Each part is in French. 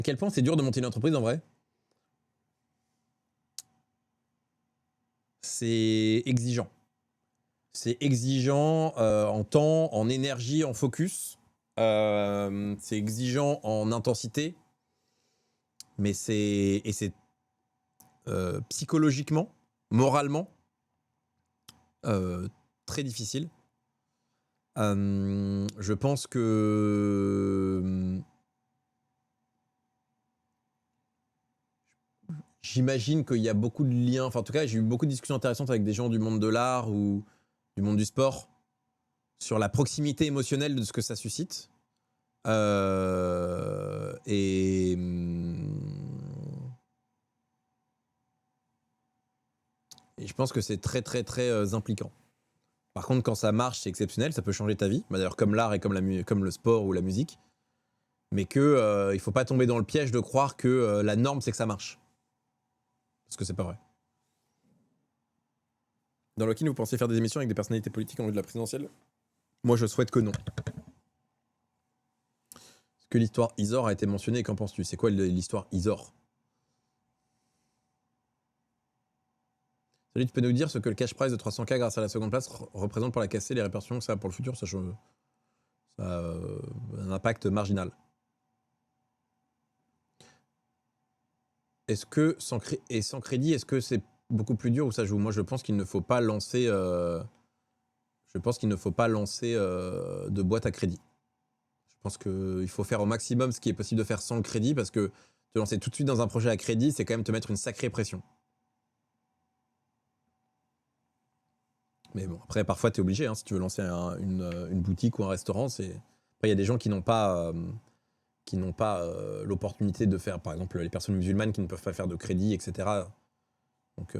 À quel point c'est dur de monter une entreprise en vrai? C'est exigeant. C'est exigeant en temps, en énergie, en focus. C'est exigeant en intensité. Mais c'est psychologiquement, moralement, très difficile. Je pense que j'imagine qu'il y a beaucoup de liens. Enfin, en tout cas, j'ai eu beaucoup de discussions intéressantes avec des gens du monde de l'art ou du monde du sport sur la proximité émotionnelle de ce que ça suscite. Et je pense que c'est très, très, très impliquant. Par contre, quand ça marche, c'est exceptionnel, ça peut changer ta vie. D'ailleurs, comme l'art et comme le sport ou la musique. Mais il faut pas tomber dans le piège de croire que la norme, c'est que ça marche. Parce que c'est pas vrai. Dans Loki, vous pensez faire des émissions avec des personnalités politiques en vue de la présidentielle? Moi, je souhaite que non. Est-ce que l'histoire Isor a été mentionnée? Qu'en penses-tu? C'est quoi l'histoire Isor? Salut, tu peux nous dire ce que le cash prize de 300K grâce à la seconde place représente pour la casser, les répercussions que ça a pour le futur? Ça a un impact marginal. Est-ce que sans crédit, est-ce que c'est beaucoup plus dur ou ça joue? Moi, je pense qu'il ne faut pas lancer. Je pense qu'il ne faut pas lancer de boîte à crédit. Je pense qu'il faut faire au maximum ce qui est possible de faire sans le crédit parce que te lancer tout de suite dans un projet à crédit, c'est quand même te mettre une sacrée pression. Mais bon, après, parfois, tu es obligé. Hein, si tu veux lancer une boutique ou un restaurant, c'est. Après, il y a des gens qui n'ont pas. L'opportunité de faire, par exemple, les personnes musulmanes qui ne peuvent pas faire de crédit, etc. Donc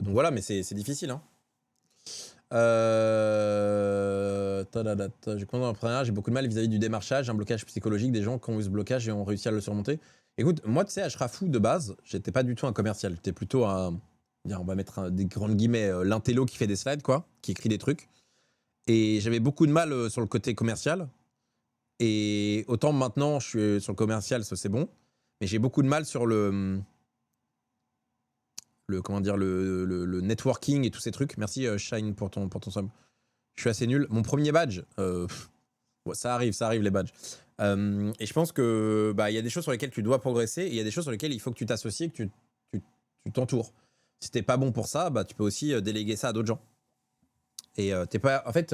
voilà, mais c'est difficile. Hein. J'ai commencé l'entrepreneuriat, j'ai beaucoup de mal vis-à-vis du démarchage, un blocage psychologique, des gens qui ont eu ce blocage et ont réussi à le surmonter. Écoute, moi, tu sais, Ashrafou, de base, j'étais pas du tout un commercial. J'étais plutôt on va mettre des grandes guillemets, l'intello qui fait des slides, quoi, qui écrit des trucs. Et j'avais beaucoup de mal sur le côté commercial. Et autant maintenant, je suis sur le commercial, ça c'est bon. Mais j'ai beaucoup de mal sur le networking et tous ces trucs. Merci Shine pour ton sub. Je suis assez nul. Mon premier badge, ça arrive les badges. Et je pense que il y a des choses sur lesquelles tu dois progresser et il y a des choses sur lesquelles il faut que tu t'associes et que tu t'entoures. Si t'es pas bon pour ça, tu peux aussi déléguer ça à d'autres gens. Et t'es pas, en fait,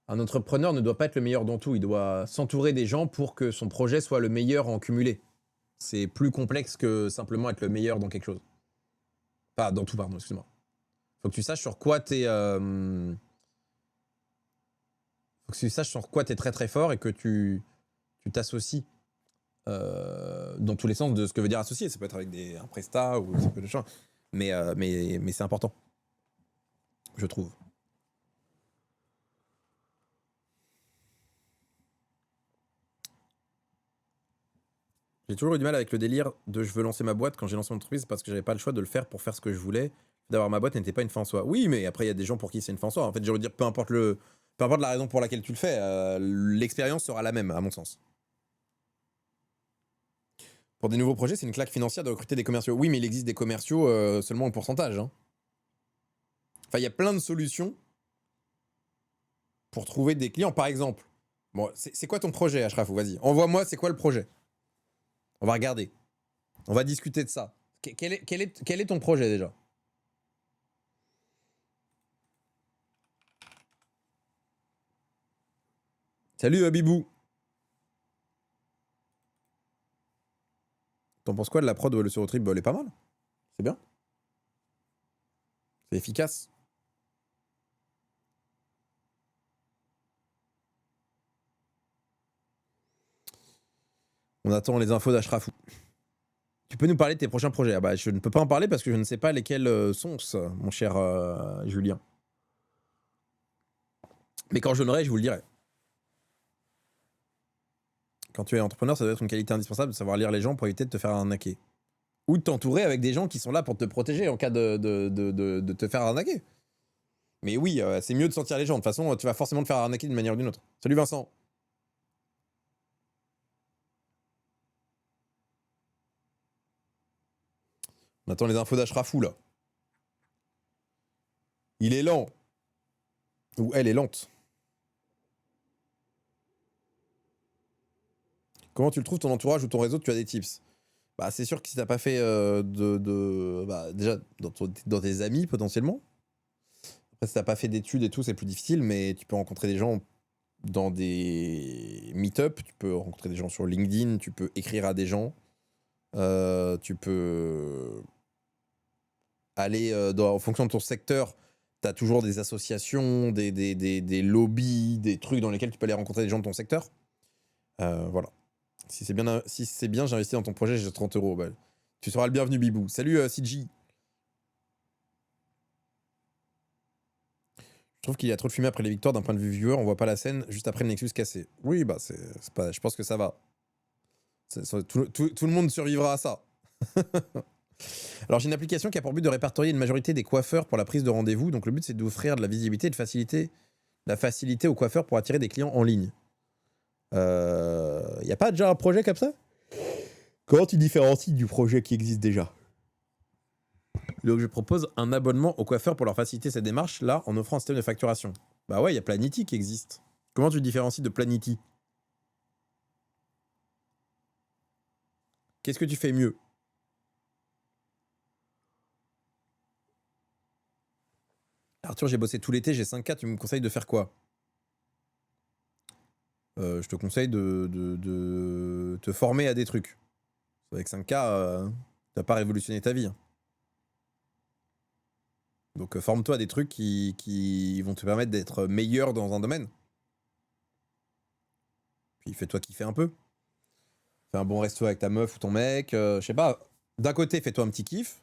un entrepreneur ne doit pas être le meilleur dans tout. Il doit s'entourer des gens pour que son projet soit le meilleur en cumulé. C'est plus complexe que simplement être le meilleur dans quelque chose. Pas dans tout, pardon, excuse-moi. Faut que tu saches sur quoi t'es. Faut que tu saches sur quoi t'es très très fort et que tu t'associes dans tous les sens de ce que veut dire associer. Ça peut être avec un prestat ou ça peut être autre chose. Mais c'est important, je trouve. J'ai toujours eu du mal avec le délire de je veux lancer ma boîte quand j'ai lancé mon entreprise parce que j'avais pas le choix de le faire pour faire ce que je voulais. D'avoir ma boîte n'était pas une fin en soi. Oui, mais après, il y a des gens pour qui c'est une fin en soi. En fait, je veux dire, peu importe la raison pour laquelle tu le fais, l'expérience sera la même, à mon sens. Pour des nouveaux projets, c'est une claque financière de recruter des commerciaux. Oui, mais il existe des commerciaux seulement en pourcentage. Hein. Enfin, il y a plein de solutions pour trouver des clients. Par exemple, bon, c'est quoi ton projet, Ashraf? Vas-y, envoie-moi, c'est quoi le projet? On va regarder. On va discuter de ça. Quel est ton projet déjà? Salut Habibou. T'en penses quoi de la prod le sur Trip? Elle est pas mal. C'est bien. C'est efficace. On attend les infos d'Ashrafou. Tu peux nous parler de tes prochains projets? Je ne peux pas en parler parce que je ne sais pas lesquels sont, mon cher Julien. Mais quand je l'aurai, je vous le dirai. Quand tu es entrepreneur, ça doit être une qualité indispensable de savoir lire les gens pour éviter de te faire arnaquer. Ou de t'entourer avec des gens qui sont là pour te protéger en cas de te faire arnaquer. Mais oui, c'est mieux de sentir les gens. De toute façon, tu vas forcément te faire arnaquer d'une manière ou d'une autre. Salut Vincent. On attend les infos d'Ashrafou, là. Il est lent. Ou elle est lente. Comment tu le trouves, ton entourage ou ton réseau, tu as des tips? Bah, c'est sûr que si t'as pas fait bah, déjà, dans tes amis, potentiellement. Après, si t'as pas fait d'études et tout, c'est plus difficile, mais tu peux rencontrer des gens dans des meet-up, tu peux rencontrer des gens sur LinkedIn, tu peux écrire à des gens, tu peux aller en fonction de ton secteur, tu as toujours des associations, des lobbies, des trucs dans lesquels tu peux aller rencontrer des gens de ton secteur. Voilà. Si c'est bien, j'investis dans ton projet, j'ai 30 euros. Bah, tu seras le bienvenu, Bibou. Salut, CG. Je trouve qu'il y a trop de fumée après les victoires d'un point de vue viewer, on voit pas la scène juste après le Nexus cassé. Oui, bah, c'est pas, je pense que ça va. Tout le monde survivra à ça. Alors, j'ai une application qui a pour but de répertorier une majorité des coiffeurs pour la prise de rendez-vous. Donc, le but, c'est d'offrir de la visibilité et de faciliter la facilité aux coiffeurs pour attirer des clients en ligne. Y a pas déjà un projet comme ça? Comment tu différencies du projet qui existe déjà? Donc, je propose un abonnement aux coiffeurs pour leur faciliter cette démarche, là, en offrant un système de facturation. Bah ouais, il y a Planity qui existe. Comment tu différencies de Planity? Qu'est-ce que tu fais mieux? Arthur, j'ai bossé tout l'été, j'ai 5K, tu me conseilles de faire quoi? Je te conseille de te former à des trucs. Avec 5K, t'as pas révolutionné ta vie. Donc forme-toi à des trucs qui vont te permettre d'être meilleur dans un domaine. Puis fais-toi kiffer un peu. Fais un bon resto avec ta meuf ou ton mec. Je sais pas. D'un côté, fais-toi un petit kiff.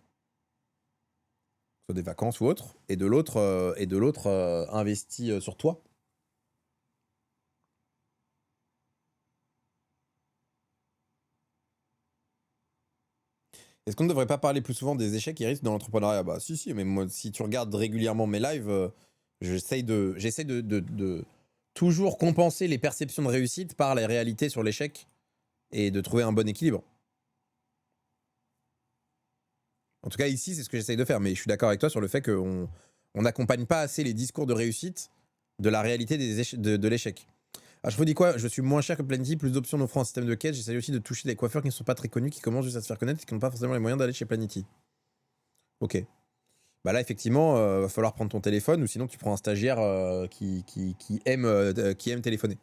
Soit des vacances ou autre. Et de l'autre, investis sur toi. Est-ce qu'on ne devrait pas parler plus souvent des échecs et risques dans l'entrepreneuriat? Bah si, mais moi, si tu regardes régulièrement mes lives, j'essaye de toujours compenser les perceptions de réussite par les réalités sur l'échec et de trouver un bon équilibre. En tout cas, ici, c'est ce que j'essaye de faire, mais je suis d'accord avec toi sur le fait qu'on n'accompagne pas assez les discours de réussite de la réalité de l'échec. Ah, je vous dis quoi? Je suis moins cher que Plenty, plus d'options offrant un système de quête. J'essaye aussi de toucher des coiffeurs qui ne sont pas très connus, qui commencent juste à se faire connaître et qui n'ont pas forcément les moyens d'aller chez Planity. Ok. Bah là, effectivement, va falloir prendre ton téléphone ou sinon tu prends un stagiaire qui aime téléphoner.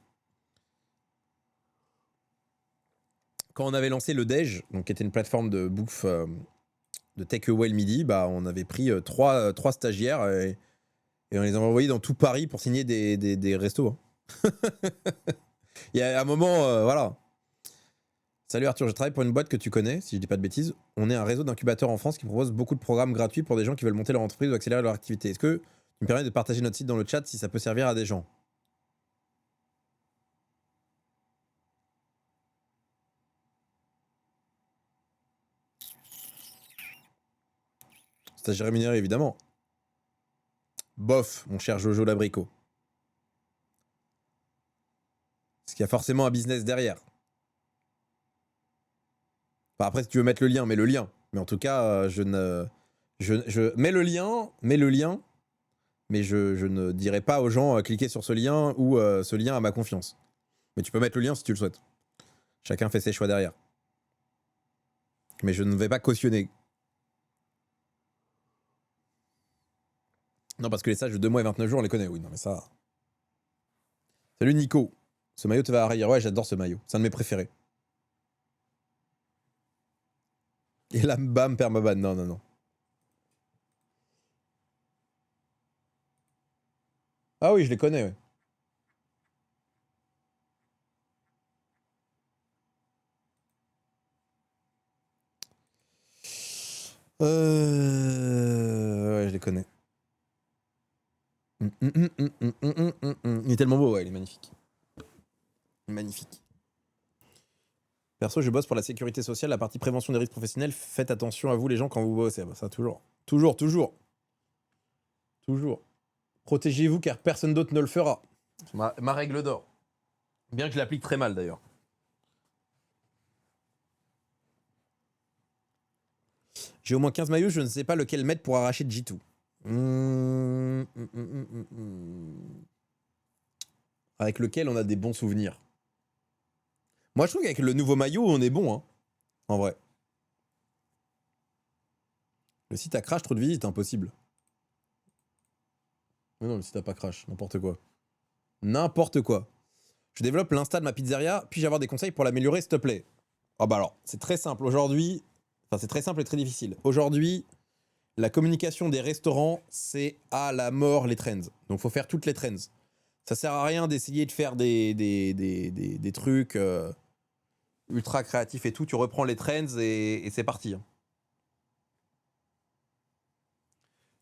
Quand on avait lancé le Dej, donc qui était une plateforme de bouffe de takeaway le midi, bah on avait pris trois stagiaires et on les a envoyés dans tout Paris pour signer des restos. Hein. Il y a un moment, voilà. Salut Arthur, je travaille pour une boîte que tu connais, si je dis pas de bêtises. On est un réseau d'incubateurs en France qui propose beaucoup de programmes gratuits pour des gens qui veulent monter leur entreprise ou accélérer leur activité. Est-ce que tu me permets de partager notre site dans le chat si ça peut servir à des gens? Stagiaire rémunéré, évidemment. Bof, mon cher Jojo Labrico. Parce qu'il y a forcément un business derrière. Enfin, après, si tu veux mettre le lien, mets le lien. Mais en tout cas, je mets le lien, mais je ne dirai pas aux gens cliquez sur ce lien ou ce lien à ma confiance. Mais tu peux mettre le lien si tu le souhaites. Chacun fait ses choix derrière. Mais je ne vais pas cautionner. Non, parce que les stages de 2 mois et 29 jours, on les connaît. Oui, non, mais ça. Salut Nico. Ce maillot te va à rire. Ouais, j'adore ce maillot. C'est un de mes préférés. Et là, bam, permaban. Non, non, non. Ah oui, je les connais, ouais. Ouais, je les connais. Il est tellement beau, ouais, il est magnifique. Magnifique. Perso, je bosse pour la sécurité sociale, la partie prévention des risques professionnels. Faites attention à vous, les gens, quand vous bossez. Bah, ça, toujours. Toujours, toujours. Toujours. Protégez-vous car personne d'autre ne le fera. C'est ma règle d'or. Bien que je l'applique très mal d'ailleurs. J'ai au moins 15 maillots, je ne sais pas lequel mettre pour arracher G2. Avec lequel on a des bons souvenirs. Moi, je trouve qu'avec le nouveau maillot, on est bon, hein. En vrai. Le site a crash, trop de visites, impossible. Mais non, le site a pas crash, n'importe quoi. N'importe quoi. Je développe l'insta de ma pizzeria, puis-je avoir des conseils pour l'améliorer, s'il te plaît? Ah bah alors, c'est très simple. Aujourd'hui, enfin c'est très simple et très difficile. Aujourd'hui, la communication des restaurants, c'est à la mort les trends. Donc faut faire toutes les trends. Ça sert à rien d'essayer de faire des trucs ultra créatifs et tout. Tu reprends les trends et c'est parti, hein.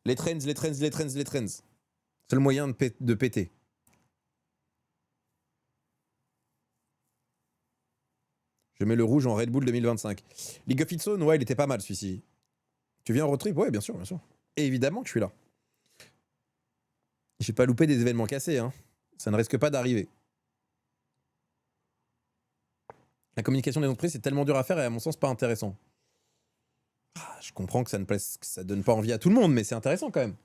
Les trends, les trends, les trends, les trends. C'est le moyen de péter. Je mets le rouge en Red Bull 2025. League of Its Own, ouais, il était pas mal celui-ci. Tu viens en road trip? Ouais, bien sûr, bien sûr. Et évidemment que je suis là. J'ai pas loupé des événements cassés, hein. Ça ne risque pas d'arriver. La communication des entreprises, c'est tellement dur à faire et à mon sens pas intéressant. Ah, je comprends que que ça donne pas envie à tout le monde, mais c'est intéressant quand même.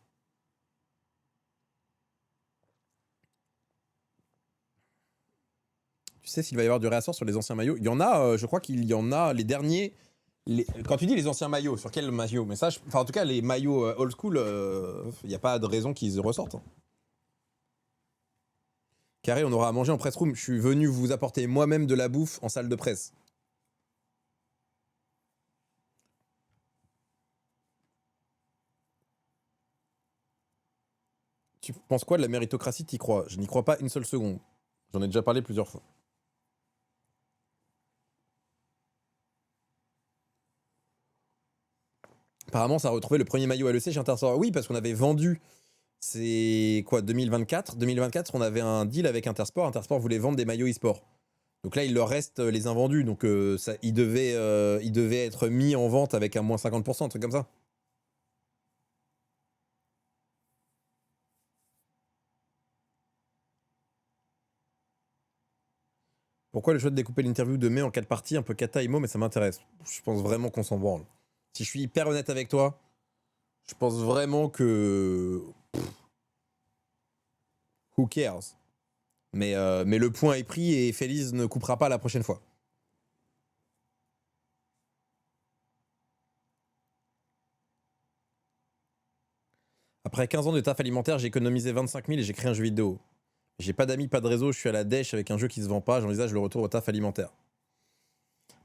Tu sais s'il va y avoir du réassort sur les anciens maillots? Il y en a, je crois qu'il y en a, les derniers. Quand tu dis les anciens maillots, sur quel maillot? Mais ça, enfin, en tout cas, les maillots old school, il n'y a pas de raison qu'ils ressortent, hein. Carré, on aura à manger en press room. Je suis venu vous apporter moi-même de la bouffe en salle de presse. Tu penses quoi de la méritocratie? T'y crois? Je n'y crois pas une seule seconde. J'en ai déjà parlé plusieurs fois. Apparemment, ça a retrouvé le premier maillot LEC chez Intersport. Oui, parce qu'on avait vendu. C'est quoi, 2024? 2024, on avait un deal avec Intersport. Intersport voulait vendre des maillots e-sport. Donc là, il leur reste les invendus. Donc ça, il devait être mis en vente avec un moins 50%, un truc comme ça. Pourquoi le choix de découper l'interview de mai en 4 parties, un peu kata emo, mais ça m'intéresse. Je pense vraiment qu'on s'en branle. Si je suis hyper honnête avec toi, je pense vraiment que. Who cares? Mais le point est pris et Félix ne coupera pas la prochaine fois. Après 15 ans de taf alimentaire, j'ai économisé 25 000 et j'ai créé un jeu vidéo. J'ai pas d'amis, pas de réseau, je suis à la dèche avec un jeu qui se vend pas, j'envisage le retour au taf alimentaire.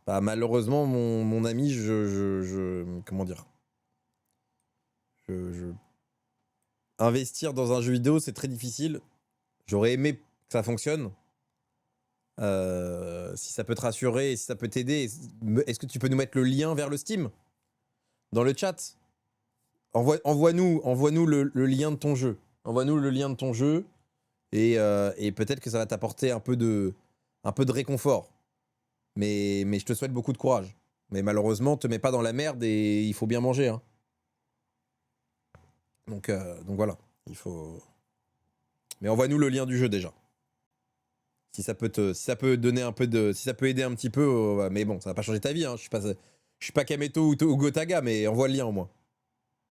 Bah, malheureusement, mon ami, comment dire? Je- Investir dans un jeu vidéo, c'est très difficile. J'aurais aimé que ça fonctionne. Si ça peut te rassurer et si ça peut t'aider, est-ce que tu peux nous mettre le lien vers le Steam dans le chat? Envoie-nous le lien de ton jeu. Envoie-nous le lien de ton jeu et peut-être que ça va t'apporter un peu de réconfort. Mais je te souhaite beaucoup de courage. Mais malheureusement, te mets pas dans la merde et il faut bien manger, hein. Donc voilà, il faut. Mais envoie-nous le lien du jeu déjà. Si ça peut donner un peu de, si ça peut aider un petit peu, mais bon, ça va pas changer ta vie, hein. Je suis pas Kameto ou Gotaga, mais envoie le lien au moins.